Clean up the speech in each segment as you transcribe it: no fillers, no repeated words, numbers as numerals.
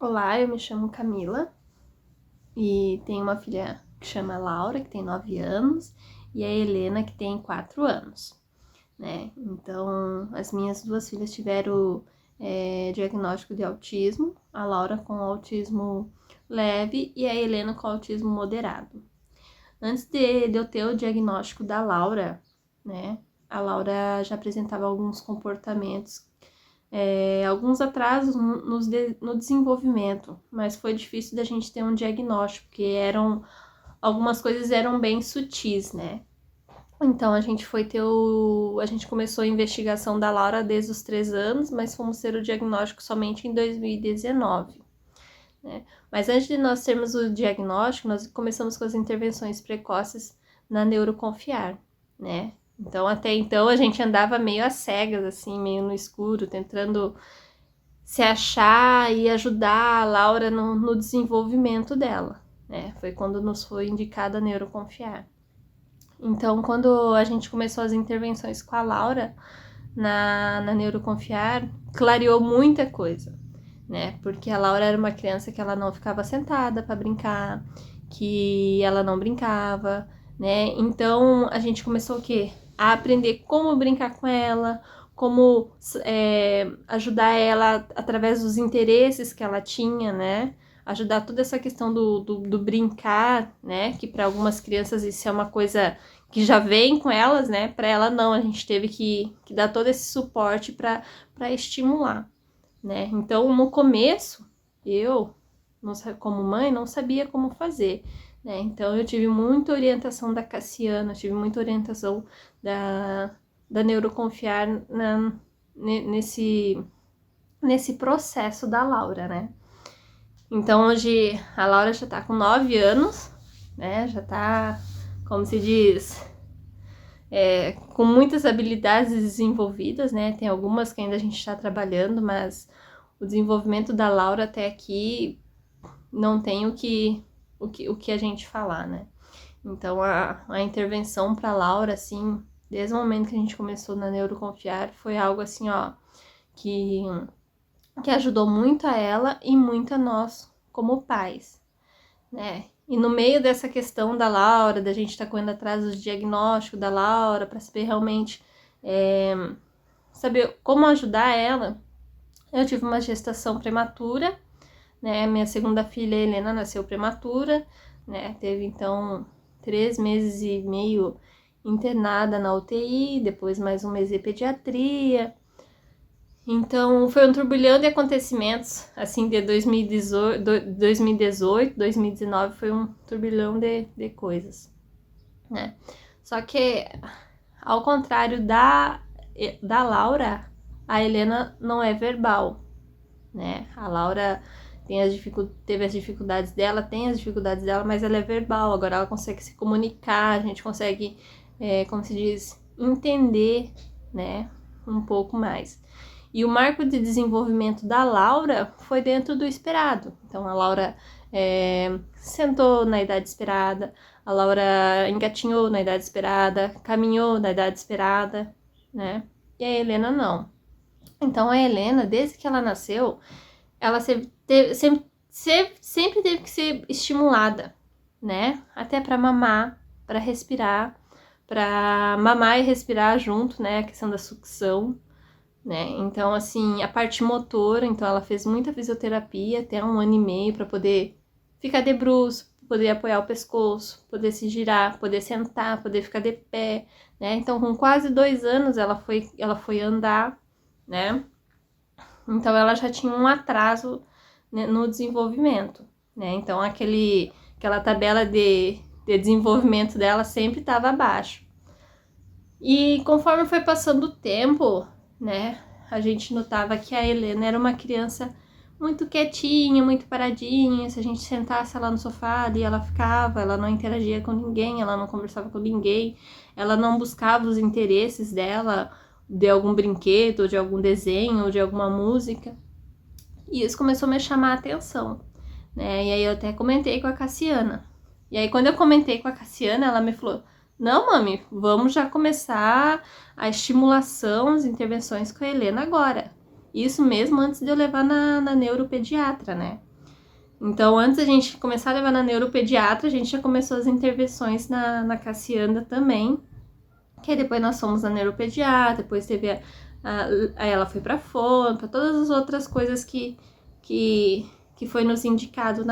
Olá, eu me chamo Camila e tenho uma filha que chama Laura, que tem 9 anos, e a Helena, que tem 4 anos, né? Então, as minhas duas filhas tiveram diagnóstico de autismo, a Laura com autismo leve e a Helena com autismo moderado. Antes de eu ter o diagnóstico da Laura, né? A Laura já apresentava alguns comportamentos alguns atrasos no desenvolvimento, mas foi difícil da gente ter um diagnóstico, porque algumas coisas eram bem sutis, né? Então a gente a gente começou a investigação da Laura desde os 3 anos, mas fomos ter o diagnóstico somente em 2019. Né? Mas antes de nós termos o diagnóstico, nós começamos com as intervenções precoces na Neuroconfiar, né? Então, até então, a gente andava meio às cegas, assim, meio no escuro, tentando se achar e ajudar a Laura no desenvolvimento dela, né? Foi quando nos foi indicada a Neuroconfiar. Então, quando a gente começou as intervenções com a Laura na Neuroconfiar, clareou muita coisa, né? Porque a Laura era uma criança que ela não ficava sentada para brincar, que ela não brincava, né? Então, a gente começou o quê? A aprender como brincar com ela, como ajudar ela através dos interesses que ela tinha, né? Ajudar toda essa questão do brincar, né? Que para algumas crianças isso é uma coisa que já vem com elas, né? Para ela não, a gente teve que dar todo esse suporte para estimular, né? Então, no começo, eu, como mãe, não sabia como fazer, né? Então, eu tive muita orientação da Cassiana, tive muita orientação da Neuroconfiar nesse processo da Laura, né? Então, hoje, a Laura já tá com 9 anos, né? Já tá, como se diz, com muitas habilidades desenvolvidas, né? Tem algumas que ainda a gente está trabalhando, mas o desenvolvimento da Laura até aqui não tem o que a gente falar, né? Então, a intervenção para Laura, assim, desde o momento que a gente começou na Neuroconfiar, foi algo assim, ó, que ajudou muito a ela e muito a nós como pais, né? E no meio dessa questão da Laura, da gente estar correndo atrás do diagnóstico da Laura, para saber realmente saber como ajudar ela, eu tive uma gestação prematura, né? Minha segunda filha, Helena, nasceu prematura, né? Teve então 3 meses e meio internada na UTI, depois mais um mês de pediatria. Então, foi um turbilhão de acontecimentos, assim, de 2018, 2019 foi um turbilhão de coisas, né? Só que, ao contrário da Laura, a Helena não é verbal, né? A Laura teve as dificuldades dela, tem as dificuldades dela, mas ela é verbal, agora ela consegue se comunicar, a gente consegue, como se diz, entender, né, um pouco mais. E o marco de desenvolvimento da Laura foi dentro do esperado. Então, a Laura sentou na idade esperada, a Laura engatinhou na idade esperada, caminhou na idade esperada, né? E a Helena não. Então, a Helena, desde que ela nasceu, ela sempre teve que ser estimulada, né? Até para mamar, para respirar, para mamar e respirar junto, né? A questão da sucção, né? Então, assim, a parte motora, então ela fez muita fisioterapia até 1 ano e meio para poder ficar de bruço, poder apoiar o pescoço, poder se girar, poder sentar, poder ficar de pé, né? Então, com quase 2 anos ela foi andar, né? Então, ela já tinha um atraso, né, no desenvolvimento, né? Então, aquela tabela de desenvolvimento dela sempre estava abaixo. E conforme foi passando o tempo, né, a gente notava que a Helena era uma criança muito quietinha, muito paradinha. Se a gente sentasse ela no sofá, ali ela ficava, ela não interagia com ninguém, ela não conversava com ninguém, ela não buscava os interesses dela, de algum brinquedo, ou de algum desenho, ou de alguma música. E isso começou a me chamar a atenção, né? E aí eu até comentei com a Cassiana. E aí quando eu comentei com a Cassiana, ela me falou: não, mami, vamos já começar a estimulação, as intervenções com a Helena agora. Isso mesmo antes de eu levar na neuropediatra, né? Então, antes da gente começar a levar na neuropediatra, a gente já começou as intervenções na Cassianda também, que aí depois nós fomos na neuropediatra, depois teve aí ela foi pra fono, pra todas as outras coisas que foi nos indicado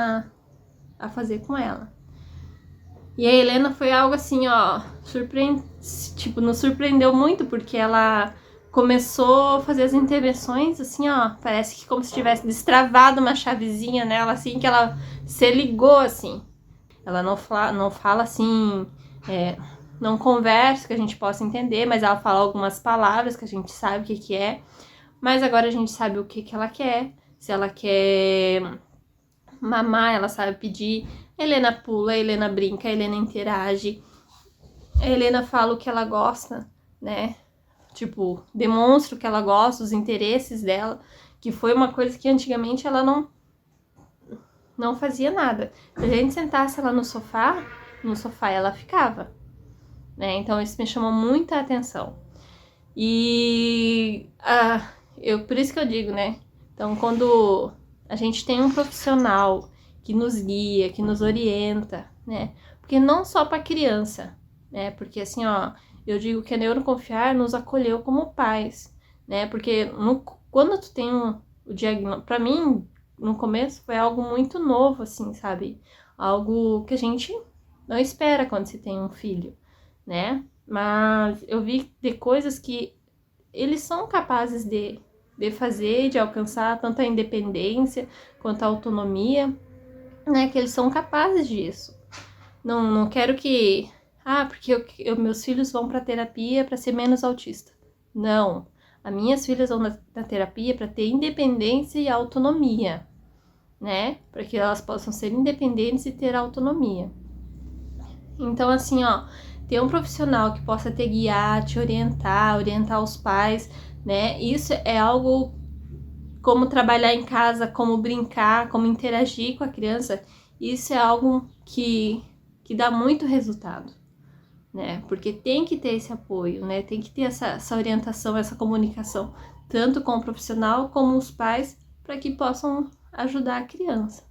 a fazer com ela. E a Helena foi algo assim, ó, tipo, nos surpreendeu muito, porque ela começou a fazer as intervenções, assim, ó, parece que como se tivesse destravado uma chavezinha nela, assim, que ela se ligou, assim. Ela não fala assim, não conversa que a gente possa entender, mas ela fala algumas palavras que a gente sabe o que é. Mas agora a gente sabe o que ela quer. Se ela quer mamar, ela sabe pedir. A Helena pula, a Helena brinca, a Helena interage. A Helena fala o que ela gosta, né? Tipo, demonstra o que ela gosta, os interesses dela, que foi uma coisa que antigamente ela não fazia nada. Se a gente sentasse ela no sofá ela ficava, né? Então isso me chamou muita atenção. E por isso que eu digo, né? Então, quando a gente tem um profissional que nos guia, que nos orienta, né? Porque não só para criança, né? Porque assim, ó, eu digo que a Neuroconfiar nos acolheu como pais, né? Porque quando tu tem o diagnóstico, para mim, no começo foi algo muito novo, assim, sabe? Algo que a gente não espera quando se tem um filho, né? Mas eu vi de coisas que eles são capazes de fazer, de alcançar tanto a independência quanto a autonomia, né? Que eles são capazes disso. Não quero que... porque meus filhos vão para terapia para ser menos autista. Não. As minhas filhas vão na terapia para ter independência e autonomia, né? Para que elas possam ser independentes e ter autonomia. Então, assim, ó, ter um profissional que possa te guiar, te orientar os pais, né? Isso é algo como trabalhar em casa, como brincar, como interagir com a criança. Isso é algo que dá muito resultado, né? Porque tem que ter esse apoio, né? Tem que ter essa orientação, essa comunicação, tanto com o profissional como os pais, para que possam ajudar a criança,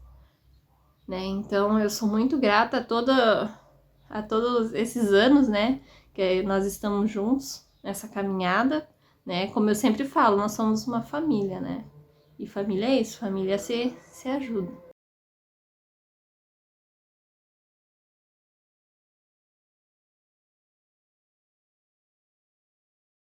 né? Então, eu sou muito grata a todos esses anos, né, que nós estamos juntos nessa caminhada, né, como eu sempre falo, nós somos uma família, né, e família é isso, família se ajuda.